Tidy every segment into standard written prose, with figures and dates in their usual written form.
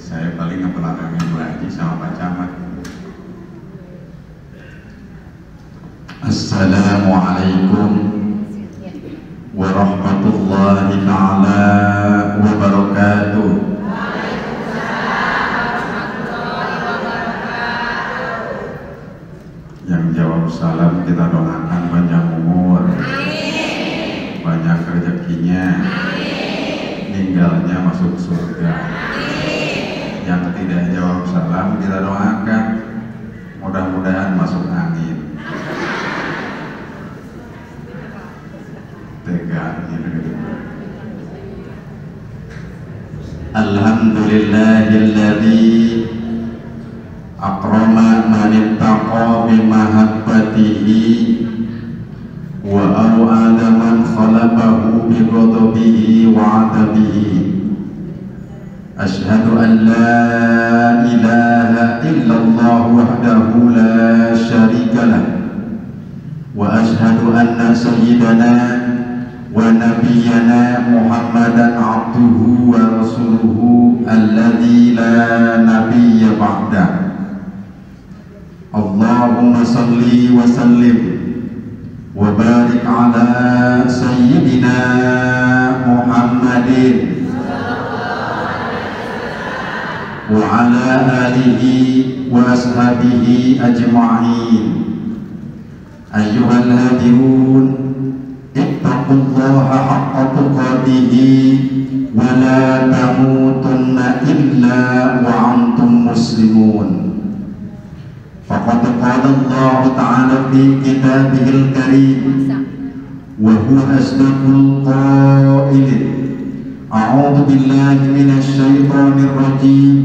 Saya paling ngebelakangin Bu Haji sama Pak Camat. Assalamualaikum warahmatullahi ta'ala wabarakatuh. Yang jawab salam kita doakan panjang umur, banyak rezekinya, meninggalnya masuk surga. Yang tidak jawab salam kita doakan mudah-mudahan masuk angin. Tegaknya. Alhamdulillahilladzi akrama man ittaqa bi mahabbatihi wa aw'ada man khalaqahu bi ghadabihi wa 'adabihi. Asyhadu an la ilaha illallah wahdahu la syarika lah wa asyhadu anna sayyidana wa nabiyyana Muhammadan abduhu wa rasuluhu alladzi la nabiyya ba'da. Allahumma salli wa sallim wa barik ala sayyidina Muhammadin wa ala alihi wa ashabihi ajma'in. Ayyuhal hadirun, ittaqullaha haqqa tuqatihi wa la tamutunna illa wa antum muslimun. Faqad qala Allah ta'ala fi kitabihil karim wa huwa asdaqul qailin. A'udzu billahi minasy syaithanir rajim.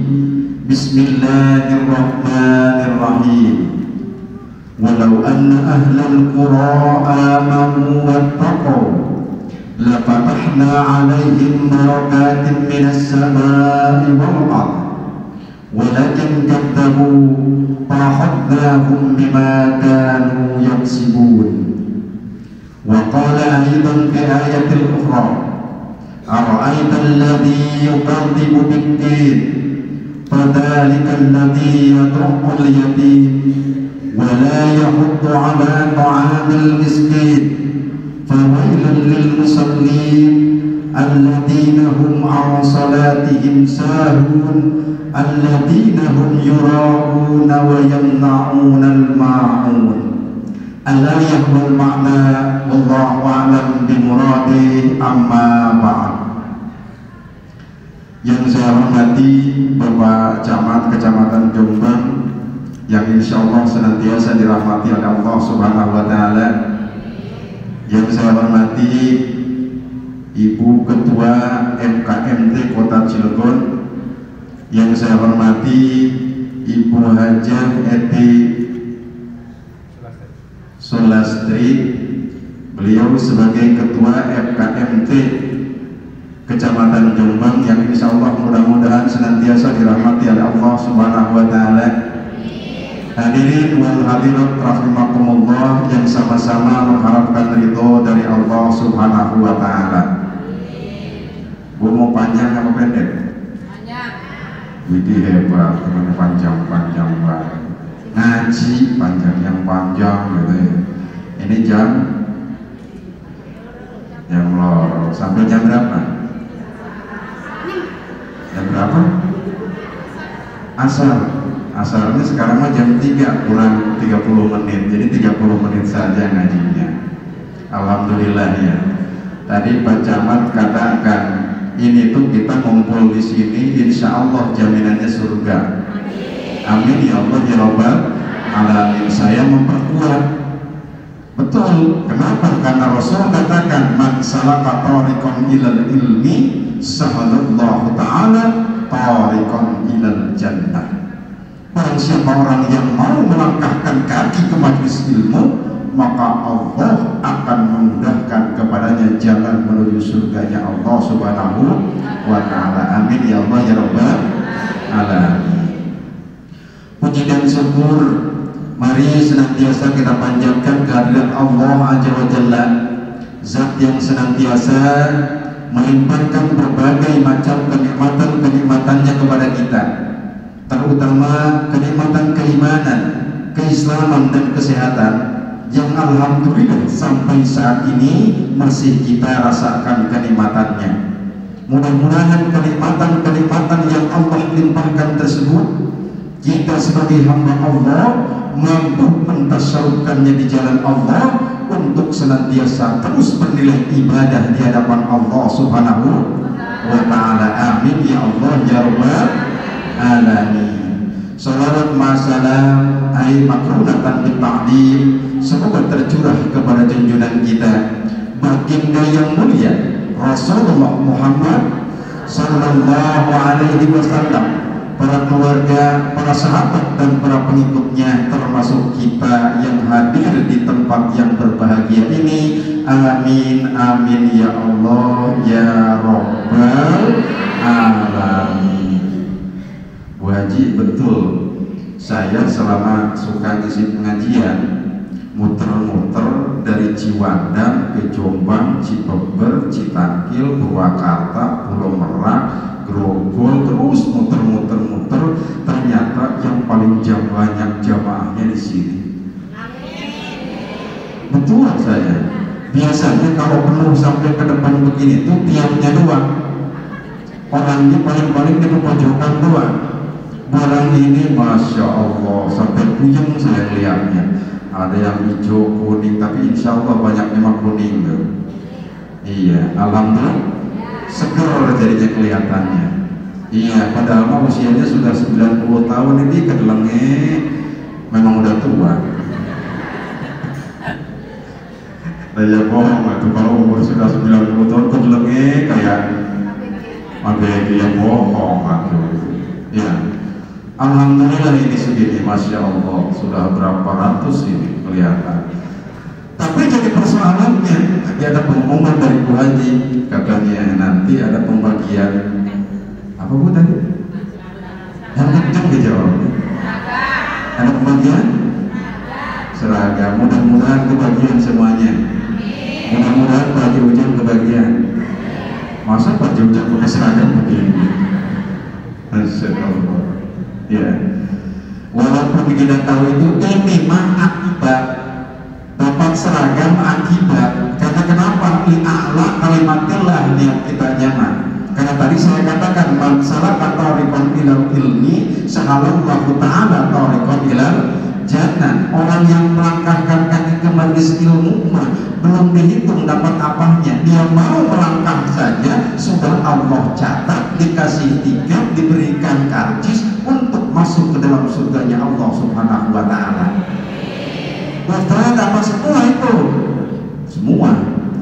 Bismillahirrahmanirrahim. Walau anna ahlal qura amanu wattaqaw lafatahna 'alaihim barakatin minas samaa'i wal ardh walakin kadzabu fa'akhadnahum bima kanu yaksibun. Wa qala aidan fi ayatil ukhra ara'aita alladhi yukadzibu bid-din fadzalika alladhi yad'ul yatim wa la yahuddu 'ala ta'amil miskin fawailun lil musallin alladhina hum 'an salatihim sahun alladhina hum yura'una wa yamna'una al-ma'un. Al-ayah wal ma'na wallahu a'lam bimuradi amma ba'd. Yang saya hormati Bapak Camat Kecamatan Jombang yang insya Allah senantiasa dirahmati oleh Allah Subhanahu wa Ta'ala. Yang saya hormati Ibu Ketua MKMT Kota Cilegon. Yang saya hormati Ibu Hajah Eti Sulastri, beliau sebagai Ketua MKMT Kecamatan Jombang yang insya Allah mudah-mudahan senantiasa dirahmati oleh Allah Subhanahu wa Ta'ala. Hadirin wal hadirat rahimakumullah yang sama-sama mengharapkan ridho dari Allah Subhanahu wa Ta'ala. Bu mau panjang apa pendek? Panjang. Widih hebat, teman panjang-panjang banget. Ngaji panjang yang panjang gitu ya. Ini jam lor sampai jam berapa? Jam berapa? Asarnya sekarang mah jam 3 kurang 30 menit. Jadi 30 menit saja ngajinya. Alhamdulillah ya. Tadi Pak Camat katakan ini tuh kita ngumpul di sini insya Allah jaminannya surga. Amin ya Allah ya Rabbal alamin. Saya memperkuat. Betul. Kenapa? Karena Rasul katakan man salaka tariqan ilal ilmi sahalallahu ta'ala tariqan ilal jannah. Barang siapa orang yang mau melangkahkan kaki ke majelis ilmu, maka Allah akan memudahkan kepadanya jalan menuju surganya Allah Subhanahu wa Ta'ala. Amin ya Allah ya Rabbal alamin. Puji dan syukur mari senantiasa kita panjatkan kehadirat Allah Azza wa Jalla, zat yang senantiasa melimpahkan berbagai macam kenikmatan kenikmatannya kepada kita, terutama kenikmatan keimanan, keislaman dan kesehatan yang alhamdulillah sampai saat ini masih kita rasakan kenikmatannya. Mudah-mudahan kenikmatan-kenikmatan yang Allah limpahkan tersebut kita sebagai hamba Allah mampu mentasarufkannya di jalan Allah untuk senantiasa terus bernilai ibadah di hadapan Allah Subhanahu wa ta'ala. Amin ya Allah ya rabbal alamin. Salawat masalam ay makrunatan bita'dim semoga tercurah kepada junjungan kita baginda yang mulia Rasulullah Muhammad sallallahu alaihi wasallam, para keluarga, para sahabat dan para pengikutnya, termasuk kita yang hadir di tempat yang berbahagia ini. Amin amin ya Allah ya rabbal alamin. Bu Haji, betul saya selama suka ngisi pengajian muter-muter dari Ciwandan ke Jombang, Cipeber, Citangkil, Purwakarta, Pulau Merak, Grogol, terus muter-muter, ternyata yang paling banyak jamaahnya di sini. Betul saya. Biasanya kalau penuh sampai ke depan begini tuh tiapnya doang, orangnya paling-paling di pojokan doang. Barang ini masya Allah sampai puyeng saya lihatnya. Ada yang hijau kuning, tapi insya Allah banyak memang kuning tuh. Iya, alhamdulillah seger jadinya kelihatannya. Iya, padahal mah usianya sudah 90 tahun ini kedelenge memang udah tua. Saya bohong itu kalau umur sudah 90 tahun kedelenge kayak dia bohong aku. Ya, alhamdulillah ini segini, masya Allah sudah berapa ratus ini kelihatan. Tapi jadi persoalannya, ada pengumuman dari Bu Haji, katanya nanti ada pembagian apa Bu tadi? Yang kenceng dijawabnya. Ada pembagian seragam. Mudah-mudahan kebagian semuanya. Mudah-mudahan Pak Haji Ujang kebagian. Masa Pak Haji Ujang pakai seragam begini? Astagfirullah. Ya. Walaupun kita tahu itu ini mah akibat dapat seragam akibat. Karena kenapa? Li'a'la kalimatillah niat kita nyaman. Karena tadi saya katakan masalah tariqan ilal ilmi sahalallahu ta'ala tariqan ilal jannah. Orang yang melangkahkan kaki ke majelis ilmu belum dihitung dapat apanya. Dia mau melangkah saja sudah Allah catat, dikasih tiket, diberikan karcis untuk masuk ke dalam surganya Allah Subhanahu wa ta'ala. Setelah dapat semua itu, semua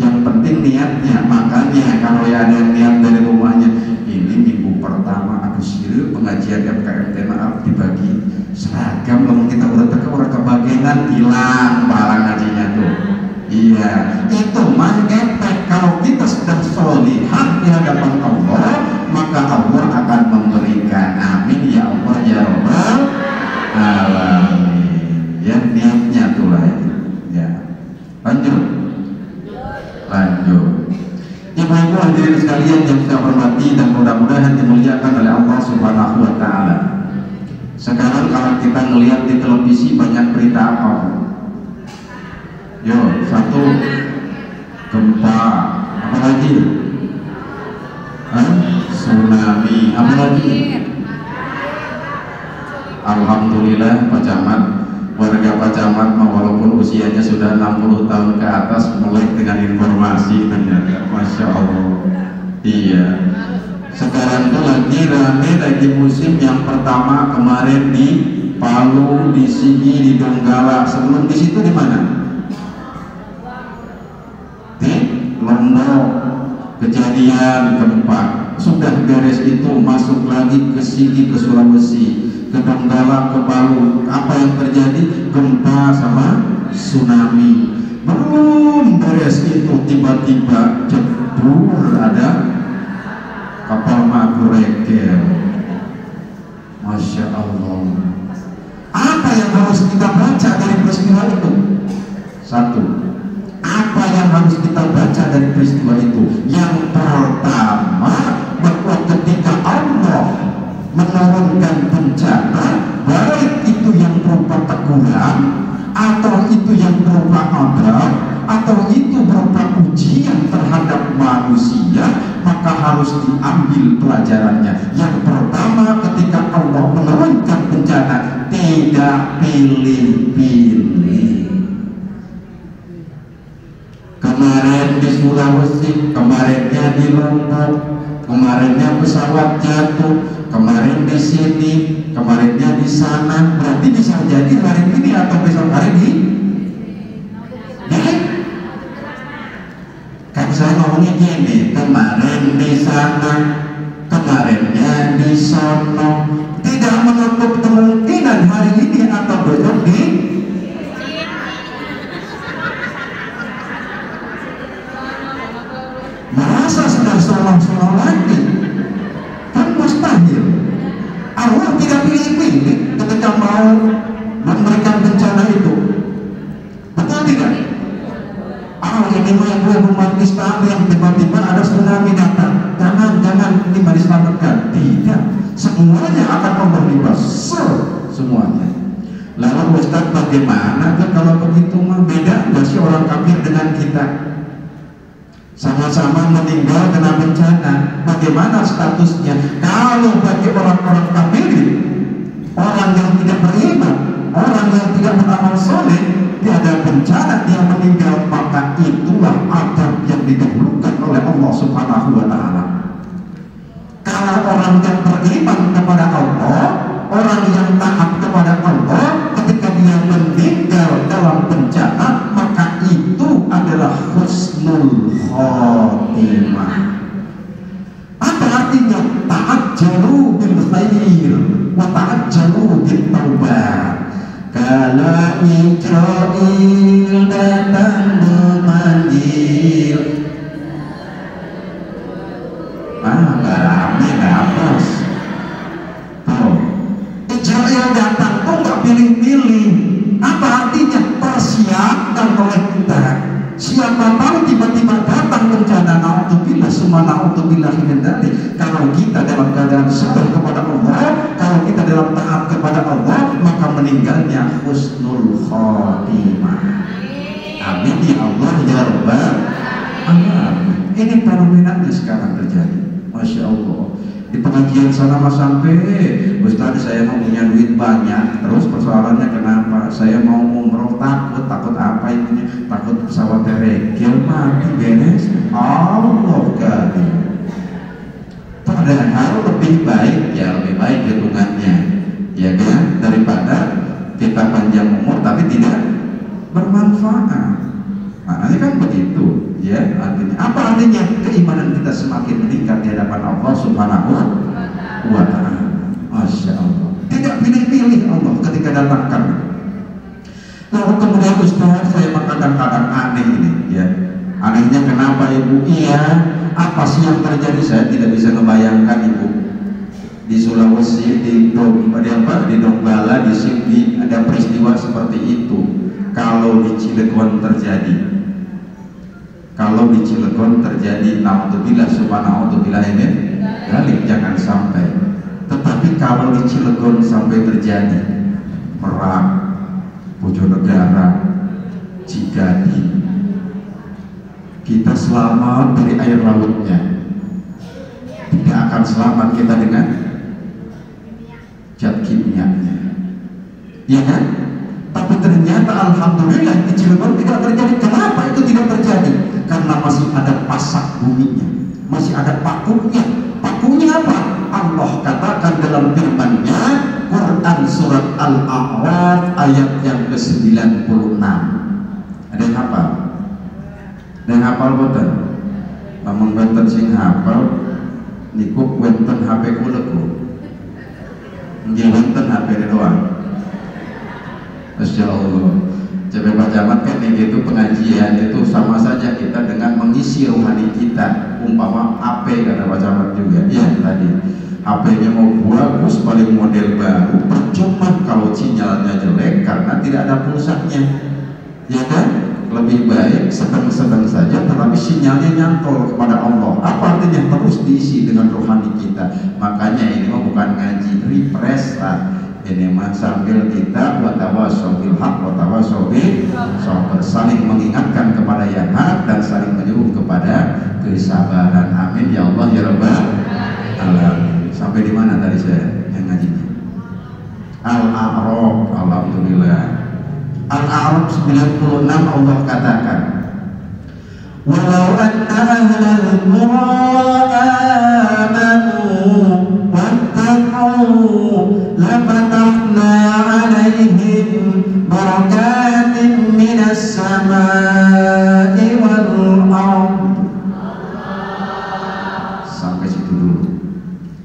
yang penting niatnya. Makanya kalau ya ada yang niat dari rumahnya, ini minggu pertama aku sirih pengajian MKMT maaf dibagi seragam, kalau kita udah teka udah kebagian hilang barang ngajinya tuh. Iya, itu mah efek. Kalau kita sedang sholihat di hadapan Allah, maka Allah akan memberikan. Amin ya Allah ya rabbal alamin. Ya niatnya tuh lah ya. Lanjut. Ibu-ibu hadirin sekalian yang saya hormati dan mudah-mudahan dimuliakan oleh Allah Subhanahu wa ta'ala. Sekarang kalau kita ngelihat di televisi banyak berita apa? Yo, satu gempa, apa lagi? Tsunami, apa lagi? Alhamdulillah Pak Camat, warga Pak Camat walaupun usianya sudah 60 tahun ke atas melek dengan informasi ternyata, masya Allah. Iya. Sekarang itu lagi musim yang pertama kemarin di Palu, di Sigi, di Donggala. Sebelum di situ di mana? Di Lombok. Kejadian gempa. Sudah beres itu masuk lagi ke Sigi, ke Sulawesi, ke Donggala, ke Palu. Apa yang terjadi? Gempa sama tsunami. Belum beres itu tiba-tiba jebur ada kapal Maguregel. Masya Allah. Apa yang harus kita baca dari peristiwa itu? Satu, apa yang harus kita baca dari peristiwa itu? Yang pertama, bahwa ketika Allah atau itu yang berupa adab, atau itu berupa ujian terhadap manusia, maka harus diambil pelajarannya. Yang pertama, ketika Allah menurunkan bencana, tidak pilih-pilih. Kemarin di Sulawesi, kemarinnya di Lombok, kemarinnya pesawat jatuh, kemarin di sini, kemarinnya di sana. Berarti bisa jadi hari ini atau besok hari ini. Kan saya ngomongnya gini, kemarin di sana, kemarinnya di sono. Tidak menutup kemungkinan hari ini atau besok di. Merasa sudah solong-solong lagi, kan mustahil. Allah tidak pilih-pilih ketika mau memberikan bencana itu. Betul tidak? Ini mah umat Islam yang tiba-tiba ada tsunami datang. Jangan ini mari selamatkan. Tidak, semuanya akan Allah libas. Semuanya. Lalu Ustaz, bagaimana kalau begitu mah? Beda nggak sih orang kafir dengan kita? Sama-sama meninggal kena bencana. Bagaimana statusnya? Kalau bagi orang-orang kafir, orang yang tidak beriman, orang yang tidak beramal soleh, dia ada bencana, dia meninggal, maka itulah adab yang didahulukan oleh Allah Subhanahu wa Ta'ala. Kalau orang yang beriman kepada Allah, orang yang taat kepada Allah, ketika dia meninggal dalam bencana, maka itu adalah husnul khotimah. Apa artinya? Ta'ajjalu bil khair wa ta'ajjalu bil taubat. Kala Israil datang memanggil, nggak rame, nggak hapus. Israil datang kok nggak pilih-pilih. Apa artinya? Persiapkan oleh kita. Siapa tahu tiba-tiba datang bencana, naudzubillah, summa naudzubillah min dzalik. Kalau kita dalam keadaan sabar kepada Allah, kalau kita dalam taat kepada Allah, maka meninggalnya husnul khotimah. Amin ya Allah ya Rabbal alamin. Ini fenomenanya sekarang terjadi, masya Allah. Di pengajian sana mas sampai, Ustaz saya mau punya duit banyak, terus persoalannya kenapa? Saya mau umroh, takut apa ininya? Takut pesawatnya regel mati beres. Allah kali. Padahal lebih baik hitungannya, ya kan, daripada kita panjang umur tapi tidak bermanfaat. Maknanya kan begitu, ya. Artinya apa? Artinya keimanan kita semakin meningkat di hadapan Allah Subhanahu wa Ta'ala. Masya Allah. Tidak pilih-pilih Allah ketika datangkan. Lalu kemudian Ustaz, saya kadang-kadang aneh ini, ya. Anehnya kenapa Ibu? Iya, apa sih yang terjadi? Saya tidak bisa membayangkan Ibu. Di Sulawesi, di Donggala, di Sigi ada peristiwa seperti itu. Kalau di Cilegon terjadi, naudzubillah subhanaudzubillah ini galik, jangan sampai. Tetapi kalau di Cilegon sampai terjadi, Merak, Bojonegara, Cigading, kita selamat dari air lautnya, tidak akan selamat kita dengan zat kimianya, ya kan? Tapi ternyata alhamdulillah di Cilegon tidak terjadi. Kenapa itu tidak terjadi? Karena masih ada pasak buminya, masih ada pakunya. Pakunya apa? Allah katakan dalam firman-Nya, Quran surat Al-A'raf ayat yang ke-96. Ada yang hafal? Ada yang hafal boten? Lamun boten sing hafal niku wenten HP kula ku. Nggih wenten HP doang. Masya Allah. Coba Pak Camat kan itu pengajian itu sama saja kita dengan mengisi rohani kita. Umpama HP kata Pak Camat juga. Ya tadi HP-nya mau bagus, paling model baru, percuma kalau sinyalnya jelek karena tidak ada pulsanya, ya kan? Lebih baik sedang-sedang saja tetapi sinyalnya nyantol kepada Allah. Apa artinya? Terus diisi dengan rohani kita. Makanya ini bukan ngaji refresh lah. Ini mah sambil kita watawasau bil haq watawasau bis sabr, saling mengingatkan kepada yang hak dan saling menyuruh kepada kesabaran. Amin ya Allah ya rabbal alamin. Sampai di mana tadi saya yang ngajinya? Al-A'raf. Alhamdulillah. Al-A'raf 96 Allah katakan, walau anna ahlal qura amanu wattaqu lafatahna alaihim barakatin minas samai wal ardh. Sampai situ dulu.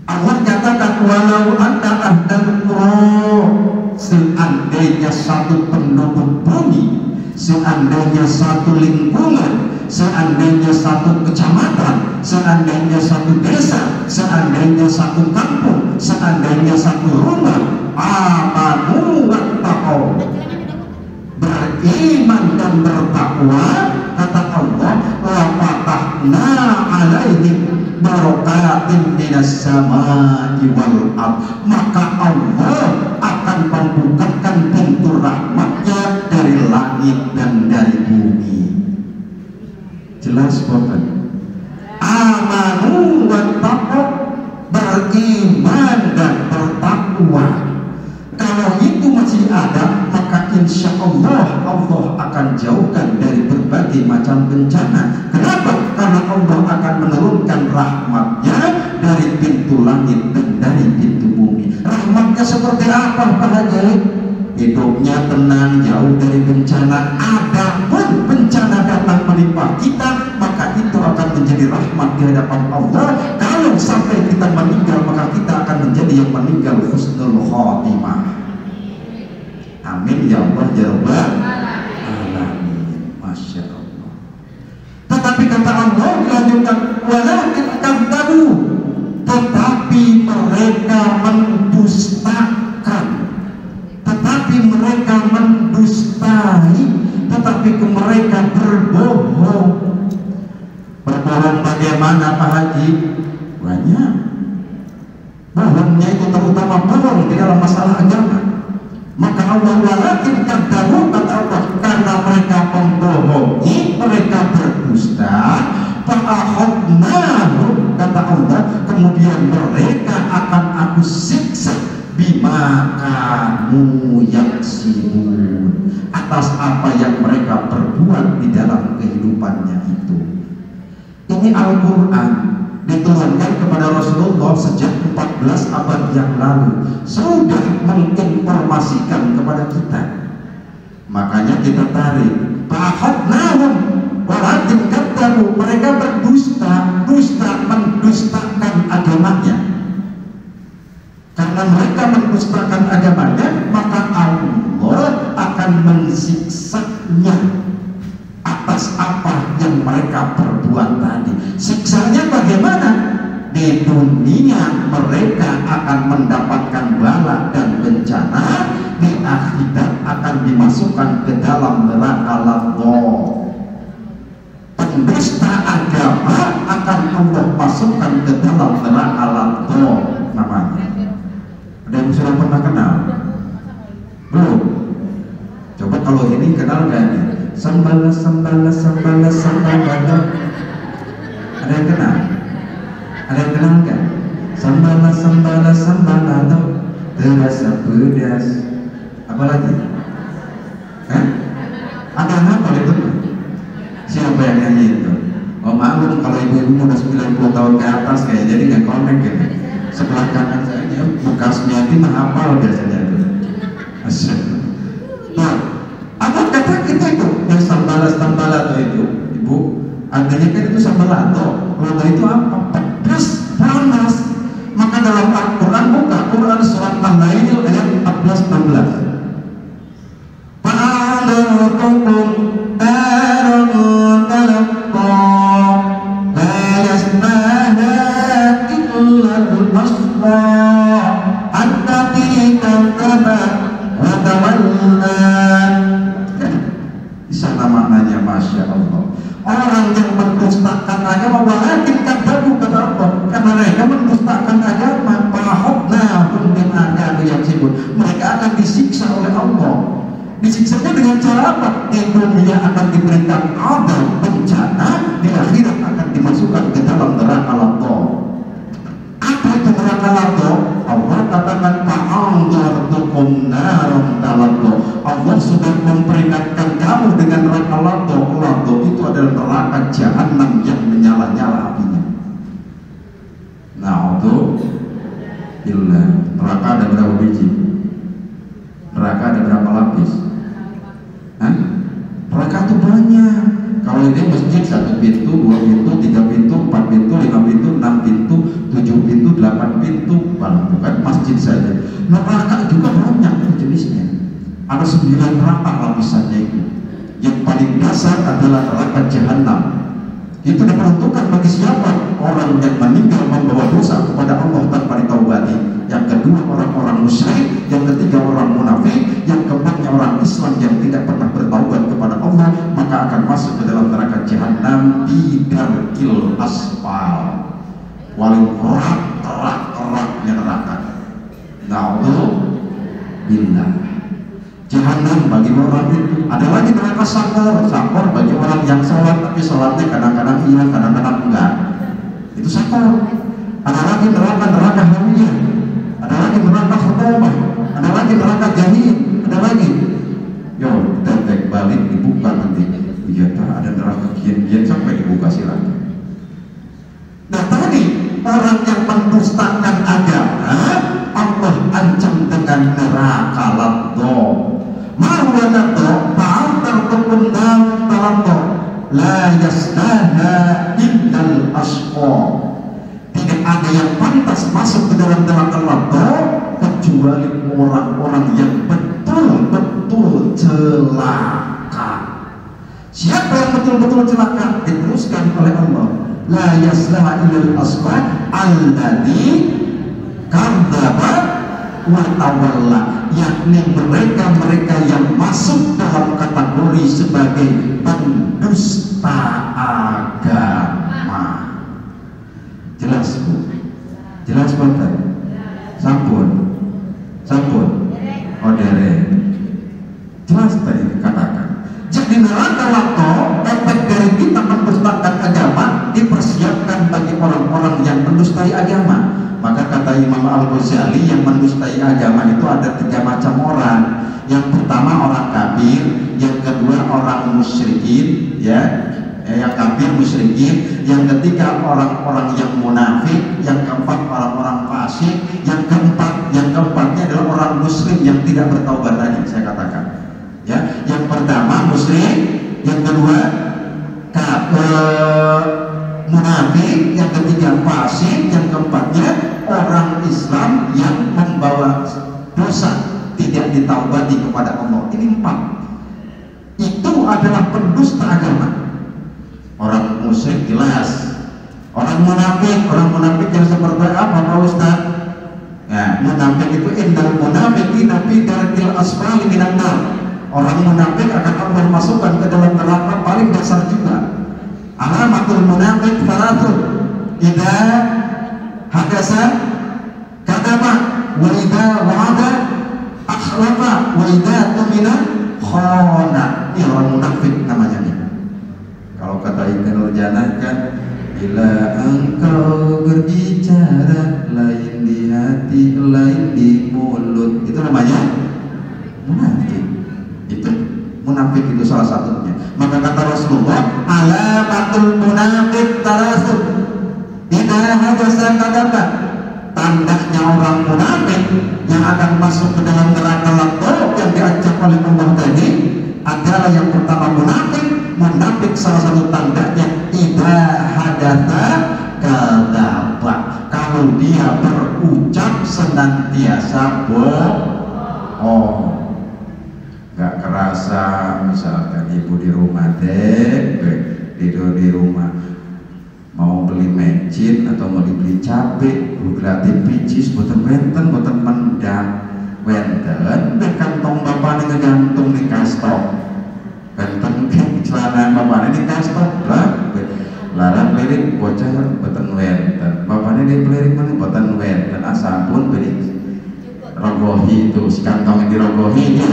Allah katakan walau anna ahlal qura, seandainya satu penduduk bumi, seandainya satu lingkungan, seandainya satu kecamatan, seandainya satu desa, seandainya satu kampung, seandainya satu rumah, amanu wattaqau, beriman dan bertakwa, kata Allah, la fatahna alaihim barakatin minas samai wal ardh, maka Allah akan membukakan pintu rahmatnya dari langit dan dari bumi. Jelas bukan? Amanu wattaqu, beriman dan bertakwa. Kalau itu masih ada, maka insya Allah Allah akan jauhkan dari berbagai macam bencana. Kenapa? Karena Allah akan menurunkan rahmatnya dari pintu langit dan dari pintu bumi. Rahmatnya seperti apa Pak Haji? Hidupnya tenang, jauh dari bencana. Adapun bencana datang menimpa kita, maka itu akan menjadi rahmat di hadapan Allah. Kalau sampai kita meninggal, maka kita akan menjadi yang meninggal husnul khotimah. Amin ya Allah ya rabbal alamin. Masya Allah. Tetapi kata Allah dilanjutkan, walakin kadzabu, tetapi mereka mendustakan, tetapi mereka mendustai, tetapi mereka berbohong. Berbohong bagaimana Pak Haji? Banyak. Bohongnya itu terutama bohong di dalam masalah agama. Maka Allah walakin kadzabu, kata Allah, karena mereka membohongi, mereka berdusta, fa'akhadnahum, kata Allah, kemudian mereka akan aku siksa bima kanu yaksibun, atas apa yang mereka perbuat di dalam kehidupannya itu. Ini Al-Quran diturunkan kepada Rasulullah sejak 14 abad yang lalu, sudah menginformasikan kepada kita. Makanya kita tarik fa'akhadnahum walakin kadzabu, mereka berdusta, mendustakan agamanya. Karena mereka mendustakan agamanya, maka Allah akan mensiksanya atas apa yang mereka perbuat tadi. Siksanya bagaimana? Di dunia mereka akan mendapatkan bala dan bencana, di akhirat akan dimasukkan ke dalam neraka Allah. Pendusta agama akan Allah masukkan ke dalam neraka Allah namanya. Ada yang sudah pernah kenal? Belum? Coba kalau ini kenal gak nih? Sambala. Ada yang kenal? Ada yang kenal gak? Sambala terasa pedas. Apa lagi? Ada apa itu? Siapa yang nyanyi itu? Oh maklum kalau ibu-ibu udah 90 tahun ke atas kayak jadi nggak connect ya. Sebelah kanan saya bekasnya itu menghafal biasanya itu. Nah, apa kata kita itu? Yang sambala itu, ibu, artinya kan itu sambalato. Lato itu apa? Pedas, panas. Maka dalam Al-Quran, buka Quran surat Al-Lail ayat 14-16. Fa'alukum maknanya Masya Allah. Orang yang mendustakan agama walakin kadzabu, kata Allah, karena mereka mendustakan agama, fa'akhadnahum bima kanu yaksibun, mereka Disiksanya dengan cara apa? Di dunia akan diberikan azab bencana, di akhirat akan dimasukkan ke dalam neraka lato. Apa itu neraka lato? Allah katakan fa'anzartukum naran talato. Allah sudah memperingatkan kamu dengan neraka lato. Lato itu adalah neraka jahanam yang menyala-nyala apinya. Nah, itu neraka ada berapa biji? Neraka ada berapa lapis? Hah? Neraka itu banyak. Kalau ini masjid 1 pintu, 2 pintu, 3 pintu, 4 pintu, 5 pintu, 6 pintu, 7 pintu, 8 pintu, bukan masjid saja. Neraka juga banyak jenisnya. Ada 9 neraka lapisannya itu. Yang paling dasar adalah neraka jahanam. Itu diperuntukkan bagi siapa? Orang yang meninggal membawa dosa kepada Allah tanpa ditaubati. Yang kedua orang-orang musyrik, yang ketiga orang munafik, yang keempatnya orang Islam yang tidak pernah bertaubat kepada Allah, maka akan masuk ke dalam neraka jahanam di darkil asfal. Paling terak-teraknya neraka. Na'udzubillah. Jahanam bagi orang itu. Ada lagi neraka sakor. Sakor bagi orang yang sholat tapi sholatnya kadang-kadang iya, kadang-kadang enggak. Itu sakor. Ada lagi neraka hamiyah. Ada lagi neraka khutamah. Ada lagi neraka jahim. Ada lagi. Yo, kita balik dibuka nanti. Iya, ada neraka kian-kian sampai dibuka silakan. Nah tadi orang yang mendustakan agama Allah ancam dengan neraka lato. Mahwa lato fa'anzartukum naran talato la yaslaha illal ashqa. Tidak ada yang pantas masuk ke dalam neraka lato kecuali orang-orang yang betul-betul celaka. Siapa yang betul-betul celaka? Diteruskan oleh Allah. La yaslaha illal ashqa alladzi kadzdzaba wa tawalla, yakni mereka yang masuk dalam kategori sebagai pendusta agama. Jelas Bu? Jelas Bapak? Sampun? Oh dereng. Jelas tadi katakan. Jadi neraka lato, efek dari kita mendustakan agama dipersiapkan bagi orang-orang yang mendustai agama. Maka kata Imam Al-Ghazali, yang mendustai agama itu ada 3 macam orang. Yang pertama orang kafir, yang kedua orang musyrikin, yang kafir musyrikin, yang ketiga orang-orang yang munafik, yang keempat orang-orang fasik, yang keempatnya adalah orang muslim yang tidak bertaubat tadi saya katakan. Ya, yang pertama musyrik, yang kedua munafik, yang ketiga fasik, yang keempatnya orang Islam yang membawa dosa tidak ditaubati kepada Allah. Ini 4. Itu adalah pendusta agama. Orang musyrik jelas. Orang munafik yang seperti apa Pak Ustaz? Nah, munafik itu indal munafiqina fi darkil asfali minan nar. Orang munafik akan Allah masukkan ke dalam neraka paling dasar juga. Alamatul munafik faratun idza hadasa kadaba wa idza wa'ada akhlafa wa idza tumina khana. Ini orang munafik namanya nih. Kalau kata Ibnu Nurjanah kan, bila engkau berbicara lain di hati lain di mulut, itu namanya munafik. Itu munafik itu salah satunya. Maka kata Rasulullah, alamatul munafik tarasun idza hadasa kadaba. Tandanya orang munafik yang akan masuk ke dalam neraka lato yang diajak oleh Allah tadi adalah yang pertama munafik salah satu tandanya idza hadatsa kadzaba. Kalau dia berucap senantiasa bohong. Gak kerasa misalkan ibu di rumah tidur di rumah mau beli mecin atau mau beli cabai gratis picis boten wenten boten mendang wenten di kantong bapak ini gantung di kastong wenten ke celana bapak ini kastong lah larang lirik bocah boten wenten bapak ini dipelirik mana boten wenten asal pun beli rogohi itu si kantong yang dirogohi ya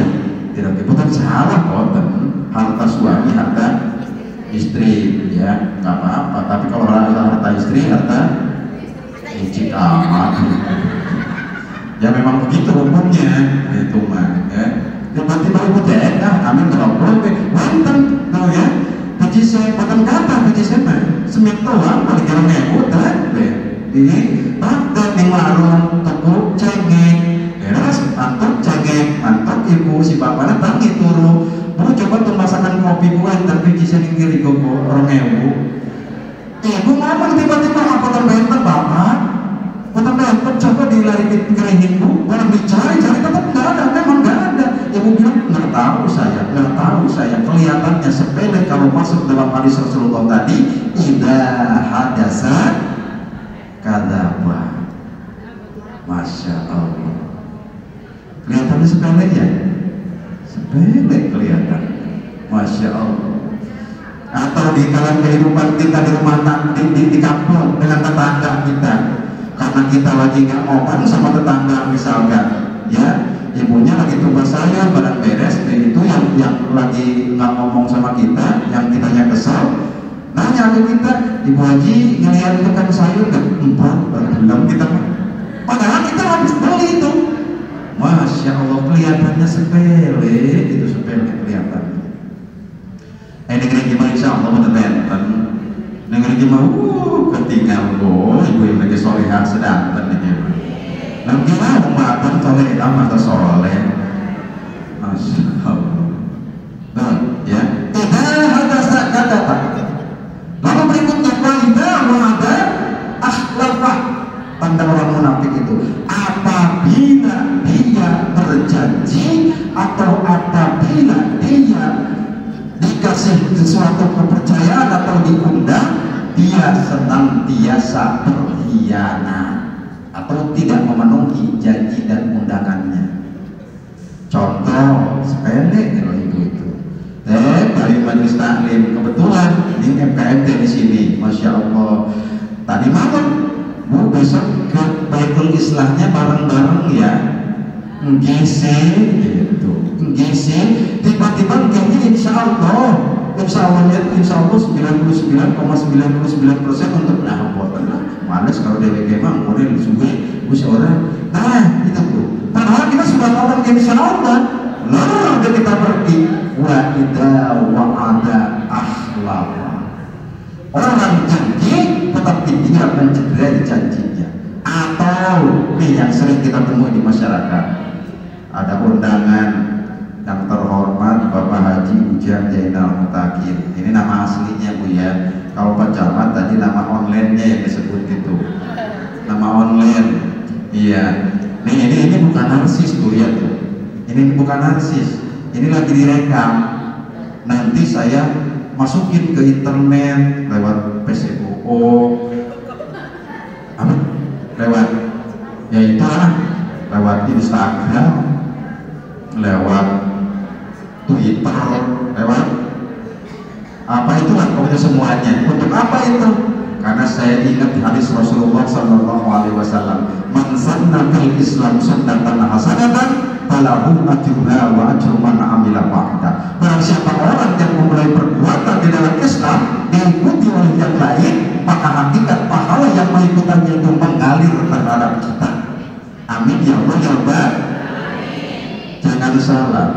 tidak betul salah kok, harta suami harta istri ya nggak apa-apa, tapi kalau harta istri harta licik amat ya memang begitu hukumnya itu mah ya. Tiba-tiba ibu daerah kami ngerokok wonten tahu ya haji saya potong kata haji saya mah semit doang paling jarang ngebut ini pada di warung tuku cengeng beres antuk cengeng antuk ibu si bapaknya tangi turu bu coba tuh masakan kopi buat tapi bisa dikiri koko orang ibu ngomong tiba-tiba apa terbenter bapak potong benter coba dilarikin keringin bu orang dicari-cari tetap nggak ada, memang nggak ada. Ibu bilang nggak tahu saya kelihatannya sepele kalau masuk dalam hadis Rasulullah tadi idza hadasa kadzaba. Masya Allah, kelihatannya sepele ya, sepele kelihatan, Masya Allah. Atau di dalam kehidupan kita di rumah tangga di kampung dengan tetangga kita, karena kita lagi nggak ngobrol sama tetangga misalkan ya, ibunya lagi tugas sayur badan beres itu yang lagi nggak ngomong sama kita, yang kitanya kesal nanya ke kita, ibu haji ngeliat tukang sayur nggak? Empat belum kita, padahal kita habis beli itu. Masya Allah, kelihatannya sepele, itu sepele kelihatannya. Negeri gimana insya Allah bener-bener negeri gimana ketinggal ibu yang lagi solehah sedang bener-bener dan gimana umatkan soleh atau soleh. Masya Allah ya, tidak ada kata. Lalu berikutnya kaidah ada akhlafah, tanda orang munafik itu apabila dia berjanji atau apabila dia dikasih sesuatu kepercayaan atau diundang, dia senantiasa berkhianat atau tidak memenuhi janji dan undangannya. Contoh sepele kalau itu. Dari majelis taklim kebetulan di MKMT di sini, Masya Allah. Tadi malam, bu besok ke Baitul Islahnya bareng-bareng ya, ngisi gitu, ngisi. Tiba-tiba kayaknya insya Allah 99,99% untuk males kalau DWG mah model suwe orang. Nah itu tuh, padahal kita sudah ngomong insya Allah lalu kita pergi wa idza wa'ada akhlafa. Orang janji tetapi dia mencederai janjinya. Atau nih yang sering kita temui di masyarakat, ada undangan yang terhormat Bapak Haji Ujang Zainal Mutakin. Ini nama aslinya bu ya. Kalau Pak Camat tadi nama online-nya yang disebut gitu. Nama online. Iya. Nih ini bukan narsis tuh ya tuh. Ini bukan narsis. Ini lagi direkam. Nanti saya masukin ke internet lewat PCOO. Apa? Lewat ya itulah, lewat Instagram, lewat Twitter, lewat apa itulah pokoknya semuanya. Untuk apa itu? Karena saya ingat hadis Rasulullah SAW, man sanna fil Islam sunnatan hasanatan falahu ajruha wa ajru man amila ba'da. Barang siapa orang yang memulai perbuatan di dalam Islam diikuti oleh yang lain, maka hakikat pahala yang mengikutinya itu mengalir terhadap kita. Amin ya Allah ya Rabbal. Jangan salah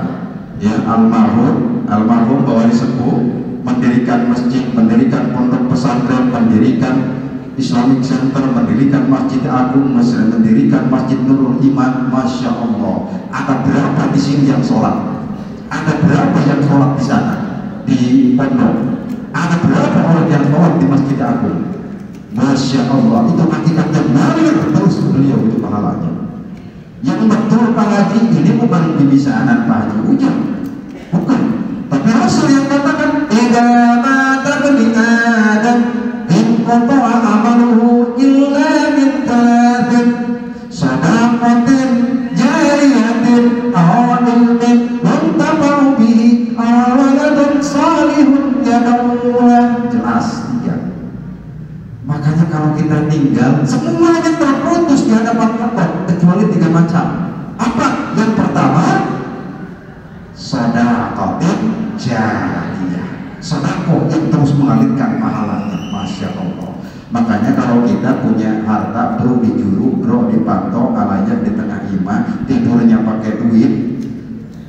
ya, almarhum Bawali Sepuh mendirikan masjid, mendirikan pondok pesantren, mendirikan Islamic Center, mendirikan Masjid Agung, mendirikan Masjid Nurul Iman. Masya Allah, ada berapa di sini yang sholat? Ada berapa yang sholat di sana di pondok? Ada berapa orang yang sholat di Masjid Agung? Masya Allah, itu hakikatnya mengalir terus ke beliau itu pahalanya. Yang betul Pak Haji ini bukan bibisanan Pak Haji Ujang, bukan. Tapi Rasul yang katakan idza mata bani Adam inqata'a amaluhu illa min thalathin sadaqatin jariyatin aw ilmin yuntafa'u bihi aw waladun salihun yad'uhu. Jelas ya. Makanya kalau kita tinggal semuanya terputus di hadapan Allah kecuali 3 macam. Apa? Yang pertama, Makanya kalau kita punya harta bro dijuru, bro dipantau, alayak di tengah imah, tidurnya pakai duit,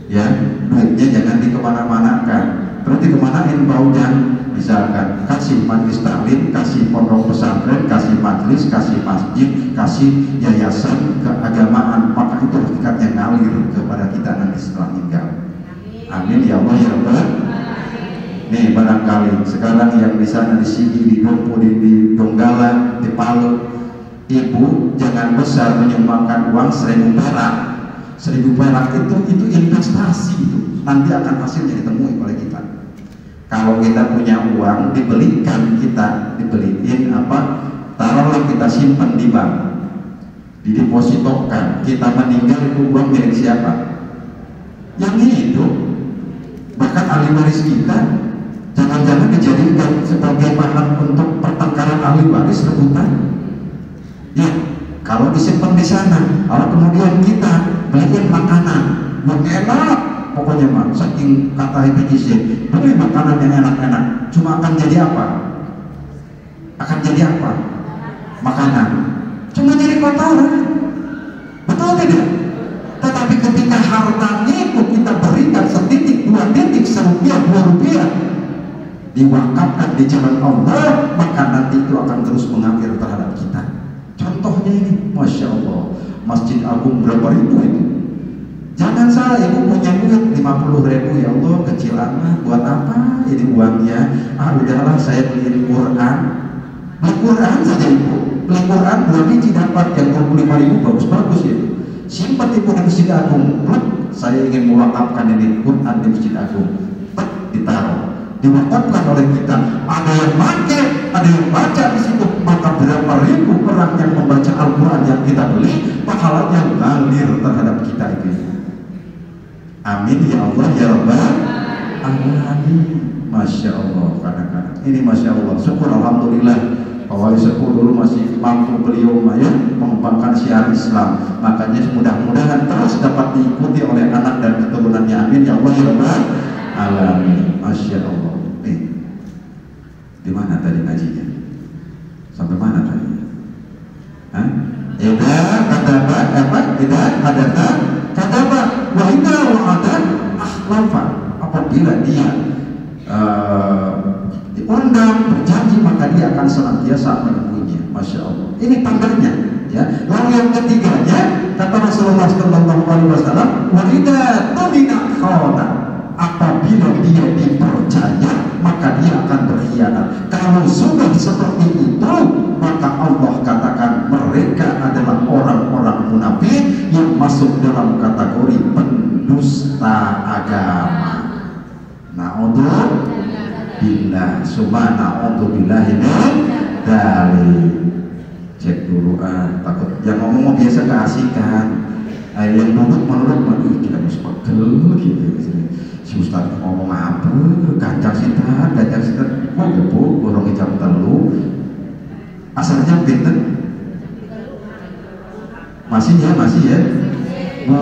ya duitnya jangan dikemana-manakan. Terus dikemanain baunya? Misalkan kasih majelis taklim, kasih pondok pesantren, kasih majelis, kasih masjid, kasih yayasan keagamaan, maka itu hakikatnya ngalir kepada kita nanti setelah meninggal. Amin ya Allah ya Rabbal. Nih barangkali sekarang yang di sana di sini di Dompu, di Donggala, di Palu, ibu jangan besar menyumbangkan uang 1.000 perak. 1.000 perak itu investasi, itu nanti akan hasilnya ditemui oleh kita. Kalau kita punya uang dibelikan, kita dibeliin apa, taruhlah kita simpan di bank, didepositokan, kita meninggal itu uang milik siapa? Yang hidup. Bahkan ahli waris kita jangan-jangan dijadikan sebagai bahan untuk pertengkaran ahli waris rebutan. Ya, kalau disimpan di sana, kalau kemudian kita beliin makanan yang enak, pokoknya mah saking kata HPJC, beli makanan yang enak-enak, cuma akan jadi apa? Akan jadi apa? Makanan cuma jadi kotoran, betul tidak? Tetapi ketika harta itu kita berikan setitik, 2 titik, serupiah, 2 rupiah, diwakafkan di jalan Allah, maka nanti itu akan terus mengalir terhadap kita. Contohnya ini, Masya Allah, Masjid Agung berapa ribu itu? Jangan salah, ibu punya duit 50.000, ya Allah kecil amat, buat apa ini uangnya? Udahlah saya beliin Quran. Beli Quran saja ibu, beli Quran 2 biji dapat yang 25.000, bagus-bagus ya. Simpan ibu di Masjid Agung, saya ingin mewakafkan ini Quran di Masjid Agung, ditaruh, diwakafkan oleh kita. Ada yang pakai, ada yang baca di situ, maka berapa ribu orang yang membaca Al-Quran yang kita beli, pahalanya ngalir terhadap kita itu. Amin ya Allah ya Rabbal Alamin. Masya Allah, kadang-kadang ini Masya Allah, syukur Alhamdulillah. Bahwa sepuh dulu masih mampu beliau mengembangkan syiar Islam, makanya mudah-mudahan terus dapat diikuti oleh anak dan keturunannya. Amin ya Allah ya Rabbal Alamin. Masya Allah. Di mana tadi ngajinya? Sampai mana tadi? Ida kadaba apa? Ida hadata kadaba wa ida wa'adan akhlafa. Apabila dia diundang berjanji, maka dia akan senantiasa menemuinya. Masya Allah. Ini tandanya, ya. Lalu yang ketiganya kata Rasulullah Sallallahu Alaihi Wasallam, wa idza tumina khana, apabila dia dipercaya maka dia akan berkhianat. Kalau sudah seperti itu, maka Allah katakan mereka adalah orang-orang munafik yang masuk dalam kategori pendusta agama. Na'udzubillah, subhanallah dari cek dulu takut yang ngomong biasa keasikan, yang duduk menurut kita harus pegel gitu. Si Ustaz ngomong apa? Gancang sitat, kok bu, borong jam telu. Asalnya pinten? Masih ya bu.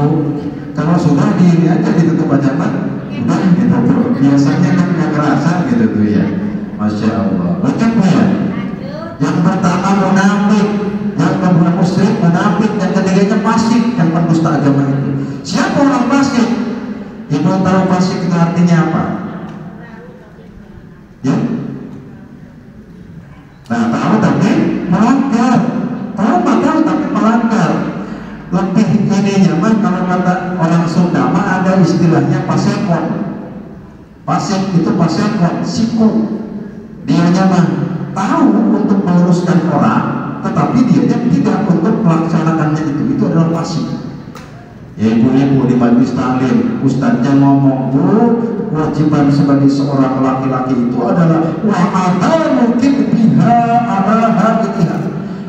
Kalau sudah di ini aja ditutup aja Pak. Udah gitu bro. Biasanya kan nggak kerasa gitu tuh ya. Masya Allah. Lengkap ya. Yang pertama munafik, yang kedua musyrik, munafik, yang ketiganya fasik, yang pendusta agama itu. Siapa orang fasik? Ibu tahu fasik itu artinya apa? Ya? Nah tahu tapi melanggar. Tahu tapi melanggar. Lebih ininya mah kalau kata orang Sunda mah ada istilahnya pasekon. Pasek itu pasekon, siku. Dianya mah tahu untuk meluruskan orang, tetapi dianya tidak untuk melaksanakannya itu adalah pasik. Ya ibu-ibu di majelis taklim, ustadznya ngomong, bu, kewajiban sebagai seorang laki-laki itu adalah wa'adal mungkin biha araha itiha.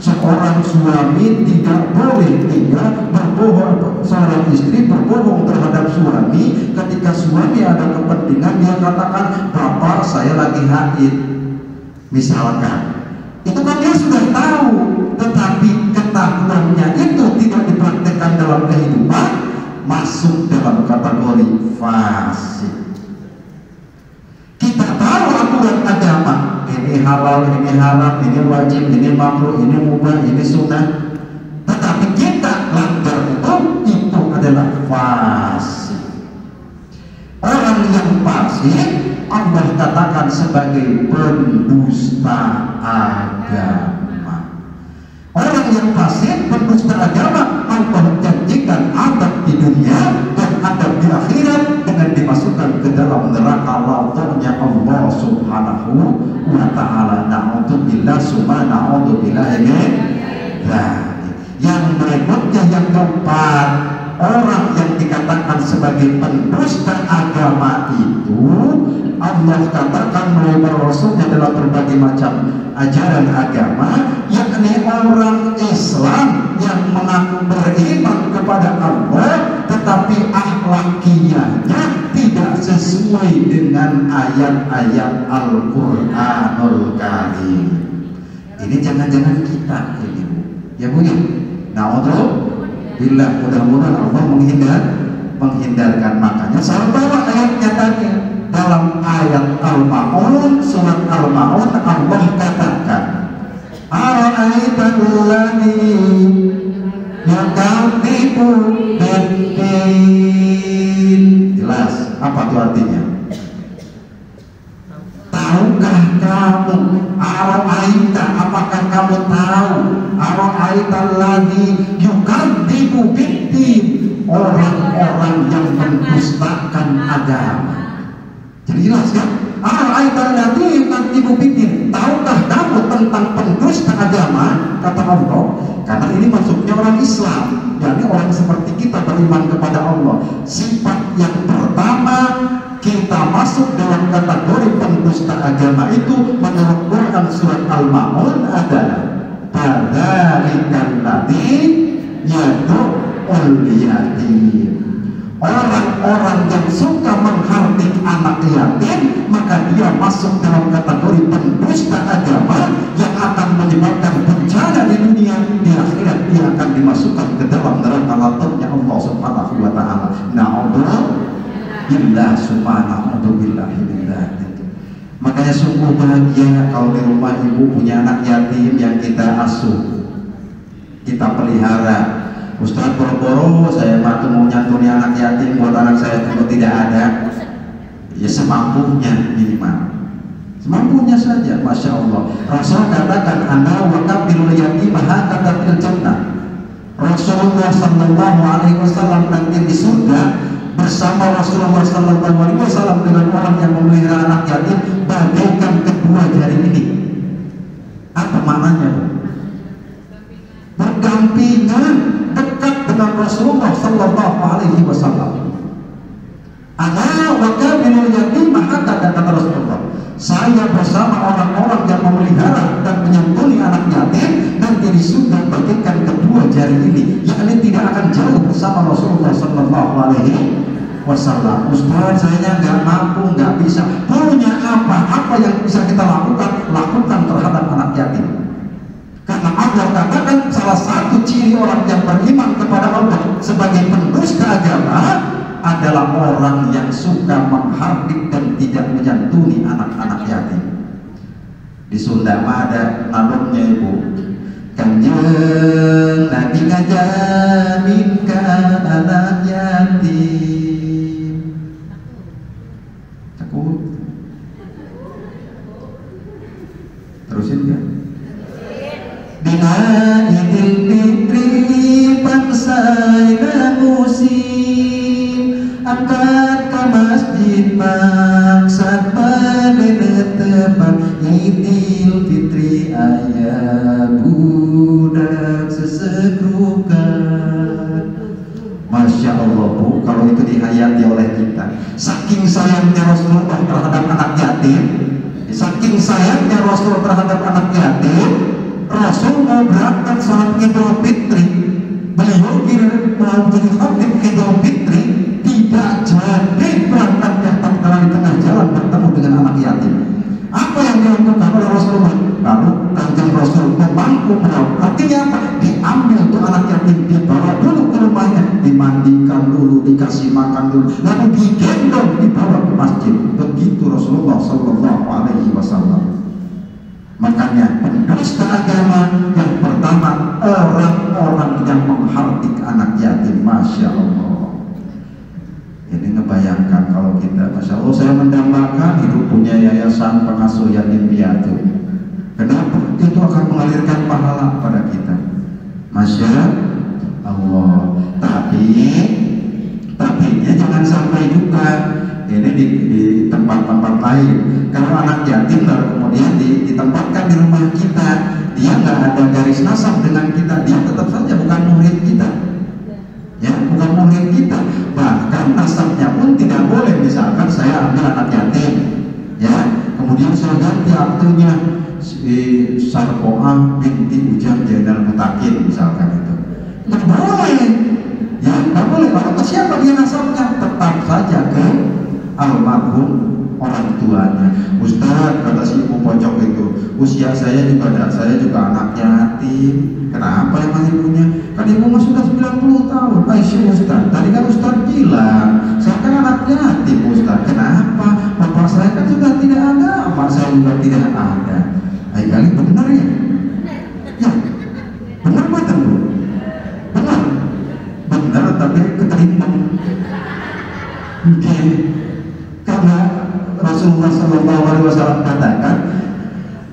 Seorang suami tidak boleh dia berbohong, seorang istri berbohong terhadap suami ketika suami ada kepentingan, dia katakan, bapak saya lagi haid misalkan. Itu kan dia sudah tahu, tetapi ketahuannya itu tidak dipraktekkan dalam kehidupan, masuk dalam kategori fasik. Kita tahu aturan agama, ini halal halal, ini haram, ini wajib, ini makruh, ini mubah, ini sunnah. Tetapi kita langgar itu adalah fasik. Orang yang fasik Allah katakan sebagai pendusta agama. Orang yang fasik, pendusta agama, Allah janjikan adab di dunia dan adab di akhirat dengan dimasukkan ke dalam neraka lautannya Allah Subhanahu wa ta'ala. Na'udzubillah summa na'udzubillah ini. Yang berikutnya, yang keempat, orang yang dikatakan sebagai pendusta agama itu Allah katakan melalui Rasulnya dalam berbagai macam ajaran agama, yakni orang Islam yang mengaku beriman kepada Allah tetapi akhlakiyahnya tidak sesuai dengan ayat-ayat Al-Qur'anul Karim. Ini jangan-jangan kita ini, ya Bu ya. Na'udzubillah, mudah-mudahan Allah menghindarkan. Makanya saya bawa ayatnya tadi. Dalam ayat Al-Ma'un, surat Al-Ma'un, Allah katakan, Ara'aital ladzi yukadzibu biddin. Jelas, apa itu artinya? Tahukah kamu? Ara'aita, apakah kamu tahu? Ara'aital ladzi yukadzibu biddin, orang-orang yang mendustakan agama. Jadi jelas kan? Ara'aital ladzi yukadzibu biddin, tahukah kamu tentang pendusta agama? Kata Allah, karena ini maksudnya orang Islam, yakni orang seperti kita beriman kepada Allah. Sifat yang pertama kita masuk dalam kategori pendusta agama itu menurut Quran surat Al-Ma'un adalah fadzalikan ladzi yad'ul yatim. Orang-orang yang suka menghardik anak yatim, maka dia masuk dalam kategori pendusta agama yang akan menyebabkan bencana di dunia. Di akhirat dia akan dimasukkan ke dalam neraka lautannya Allah Subhanahu wa ta'ala. Na'udzubillah summa na'udzubillah. Makanya sungguh bahagia kalau di rumah ibu punya anak yatim yang kita asuh, kita pelihara. Ustaz, boro-boro saya mau nyantuni anak yatim buat anak saya tentu tidak ada. Ya semampunya minimal, semampunya saja. Masya Allah. Rasul katakan, Anda wakabilul yatimah hakatatil jannah. Rasulullah Sallallahu Alaihi Wasallam nanti di surga bersama Rasulullah Sallallahu Alaihi Wasallam dengan orang yang memelihara anak yatim bagaikan kedua jari ini. Apa maknanya? Berdampingan, dekat dengan Rasulullah Sallallahu Alaihi Wasallam. Ana wakabilul yatimah, kata Rasulullah, saya bersama orang-orang yang memelihara dan menyantuni anak yatim nanti di surga bagaikan kedua jari ini, yakni tidak akan jauh bersama Rasulullah Sallallahu Alaihi Wasallam. Ustaz, saya nggak mampu, nggak bisa. Punya apa yang bisa kita lakukan terhadap anak yatim. Karena Allah katakan salah satu ciri orang yang beriman kepada Allah sebagai pendusta agama adalah orang yang suka menghardik dan tidak menyantuni anak-anak yatim. Di Sunda ada nalurnya ibu, Kanjeng Nabi ngajaminkan anak yatim. Takut? Terusin kan? Dina Idul Fitri pansai dan musim, angkat ke masjid maksad panenetepan Idul Fitri ayah budak sesegrukan. Masya Allah Bu, kalau itu dihayati oleh kita. Saking sayangnya Rasulullah terhadap anak yatim, saking sayangnya Rasul terhadap anak yatim, Rasul mau berangkat sholat Idul Fitri, beliau mau jadi khatib Idul Fitri, tidak jadi berangkatnya tatkala di tengah jalan bertemu dengan anak yatim. Apa yang dilakukan oleh Rasulullah? Lalu Kanjeng Rasul memangku beliau. Artinya apa? Diambil tuh anak yatim, dibawa dulu ke rumahnya, dimandikan dulu, dikasih makan dulu, lalu digendong dibawa ke masjid. Begitu Rasulullah Sallallahu Alaihi Wasallam. Makanya pendusta agama yang pertama orang-orang yang menghardik anak yatim. Masya Allah. Ini ngebayangkan kalau kita, Masya Allah, saya mendambakan hidup punya yayasan pengasuh yatim piatu. Kenapa? Itu akan mengalirkan pahala pada kita. Masya Allah. Tapi jangan sampai juga ini di tempat-tempat lain. Kalau anak yatim lalu kemudian ditempatkan di rumah kita, dia nggak ada garis nasab dengan kita, dia tetap saja bukan murid kita. Ya, bukan murid kita. Bahkan nasabnya pun tidak boleh. Misalkan saya ambil anak yatim, ya, kemudian saya ganti aktunya Sarpoa binti Ujang Jenderal Mutakin, misalkan itu. Nggak boleh. Ya, nggak boleh. Lalu ke siapa dia nasabnya? Tetap saja ke almarhum orang tuanya. Ustaz, kata si ibu pojok itu, usia saya juga anak yatim. Kenapa emang ibunya? Kan ibu mah sudah 90 tahun. Aisyah Ustaz, tadi kan Ustaz bilang saya kan anak yatim Ustaz. Kenapa? Bapak saya kan sudah tidak ada, emak saya juga tidak ada. Ayo kali benar ya? Ya, benar betul Bu. Benar, tapi keterima. Mungkin karena Rasulullah SAW katakan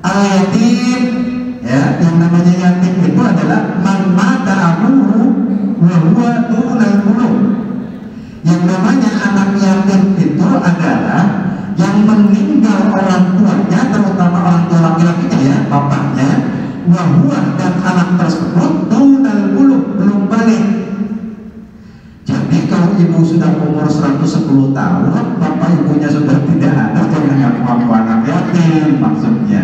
ayatim, ya, yang namanya yatim itu adalah man mata abuhu wa huwa dunal bulugh. Yang namanya anak yatim itu adalah yang meninggal orang tuanya, terutama orang tua laki-lakinya, ya, bapaknya, wa huwa, dan anak tersebut dunal bulugh, belum balik. Jadi kalau ibu sudah umur 110 tahun, bapak ibunya sudah tidak ada, jangan ngaku-ngaku anak yatim maksudnya.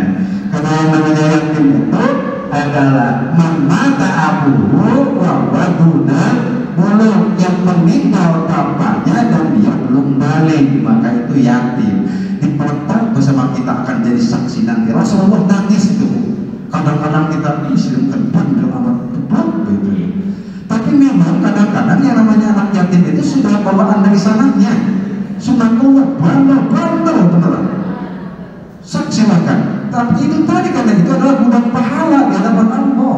Karena yang namanya yatim itu adalah man mata abuhu wa huwa dunal bulugh, yang meninggal bapaknya dan dia belum balik, maka itu yatim. Diperintah bersama kita akan jadi saksi nanti. Rasulullah nangis itu. Kadang-kadang kita istilahkan bandel amat betul gitu. Tapi memang kadang-kadang yang namanya anak yatim itu sudah bawaan dari sananya. Sunatullah, bandel beneran. Silakan. Tapi itu tadi, karena itu adalah gudang pahala di hadapan Allah.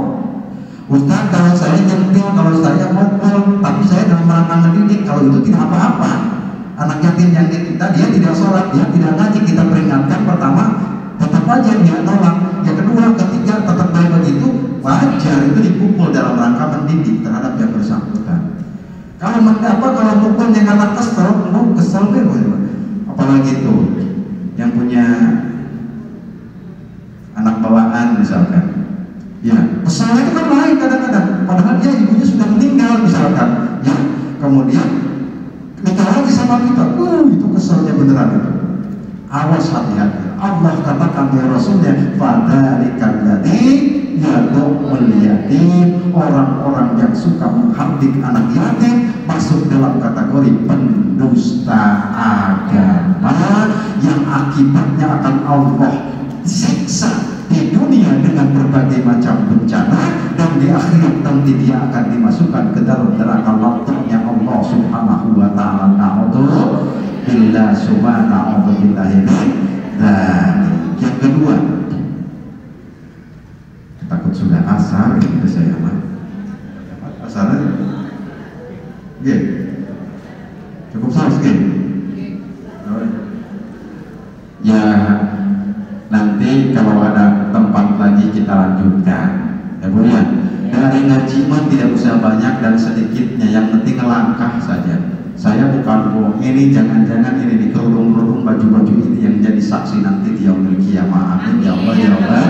Ustaz, kalau saya nyentil, kalau saya mukul, tapi saya dalam rangka mendidik, kalau itu tidak apa-apa. Anak yatim yang kita, dia tidak sholat, dia tidak ngaji, kita peringatkan. Pertama, tetap aja dia nolak. Yang kedua, ketiga, tetap baik begitu, wajar itu dipukul dalam rangka mendidik terhadap yang bersangkutan. Kalau mukulnya karena kesel deh, apalagi itu yang punya anak bawaan misalkan, ya kesalnya itu kan lain kadang-kadang, padahal dia ibunya sudah meninggal misalkan, ya, kemudian nikah lagi sama kita, itu kesalnya beneran itu. Awas, hati-hati. Allah katakan ya Rasulnya, fadzalikan ladzi yad'ul yatim, orang-orang yang suka menghardik anak yatim masuk dalam kategori pendusta agama, yang akibatnya akan Allah siksa di dunia dengan berbagai macam bencana, dan di akhirat nanti dia akan dimasukkan ke dalam neraka laptopnya Allah Subhanahu wa ta'ala. Na'udzubillah subhanahu billahi. Dan yang kedua, takut sudah asar gitu saya mah. Asarnya ya cukup saus gitu. Ya, nanti kalau ada tempat lagi kita lanjutkan, ya Bu ya. Dari ngaji mah tidak usah banyak dan sedikitnya, yang penting langkah saja. Saya bukan bohong, ini jangan-jangan ini di kerudung-kerudung baju-baju ini yang jadi saksi nanti di yaumil qiyamah. Amin ya Allah ya Allah.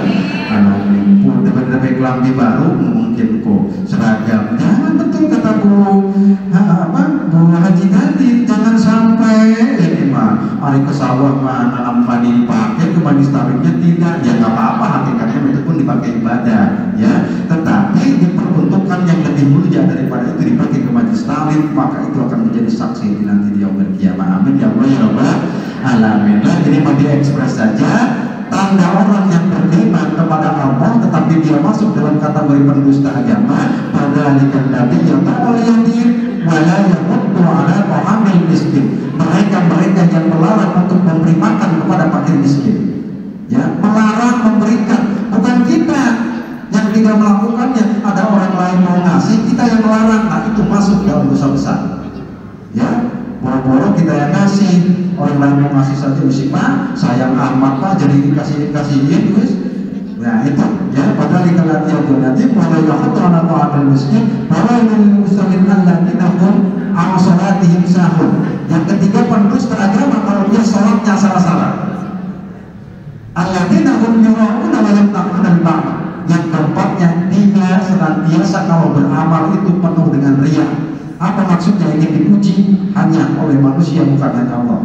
Amin. Pun dapat kelambi baru mungkin kok seragam. Jangan, betul kata Bu Haji tadi, jangan sampai ini mah hari ke sawah mah nanam padi dipakai, ke manis tariknya tidak, ya nggak apa-apa, hakikatnya itu pun dipakai ibadah, ya. Tetapi diperuntukkan yang lebih mulia daripada itu dipakai ke majlis taklim, maka itu akan menjadi saksi nanti di yaumil qiyamah. Amin ya Allah ya Rabbal alamin. Ini mau diekspres saja tanda orang yang beriman kepada Allah tetapi dia masuk dalam kategori pendusta agama. Fadzalikan ladzi yad'ul yatim wa la yahuddu 'ala ta'amil miskin. Mereka yang melarang untuk memberi makan kepada fakir miskin, ya, melarang memberikan kita yang tidak melakukannya, ada orang lain mau ngasih, kita yang melarang, nah itu masuk dalam dosa besar. Ya, boro-boro kita yang ngasih, orang lain mau ngasih saja mesti Pak, sayang amat Pak, jadi dikasihin guys. Nah itu ya, padahal kita latihan nanti mulai yakutran atau ada miskin, mulai memusnahkan alladzina hum an salatihim sahun. Yang ketiga, pendusta agama kalau dia sholatnya salah-salah. Alladzina hum yura'una wa yamna'una al-ma'ruf. Yang keempatnya, dia senantiasa kalau beramal itu penuh dengan riya. Apa maksudnya? Ingin dipuji hanya oleh manusia, bukan hanya Allah.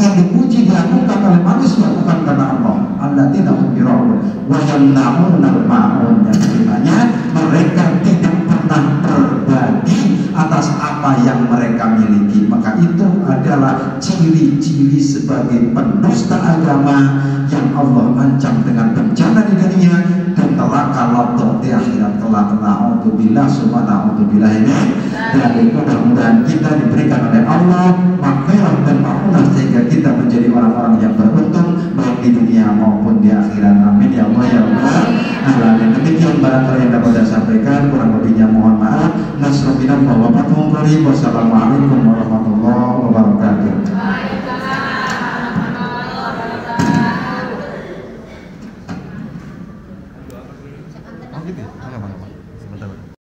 Yang dipuji dilakukan oleh manusia, bukan karena Allah. Alladzina hum yura'un wa yamna'una al-ma'ruf. Yang kelimanya, mereka tidak pernah berbagi atas apa yang mereka miliki. Maka itu adalah ciri-ciri sebagai pendusta agama yang Allah ancam dengan bencana di dunia dan neraka lodoh di akhirat kelak. Na'udzubillah summa na'udzubillah ini. Dan mudah-mudahan kita diberikan oleh Allah maghfirah dan maghfirah sehingga kita menjadi orang-orang yang beruntung baik di dunia maupun di akhirat. Amin ya Allah ya Allah. Alamin. Demikian barangkali yang dapat saya sampaikan, kurang lebihnya mohon maaf. Nasrullah wa wassalamualaikum warahmatullahi wabarakatuh.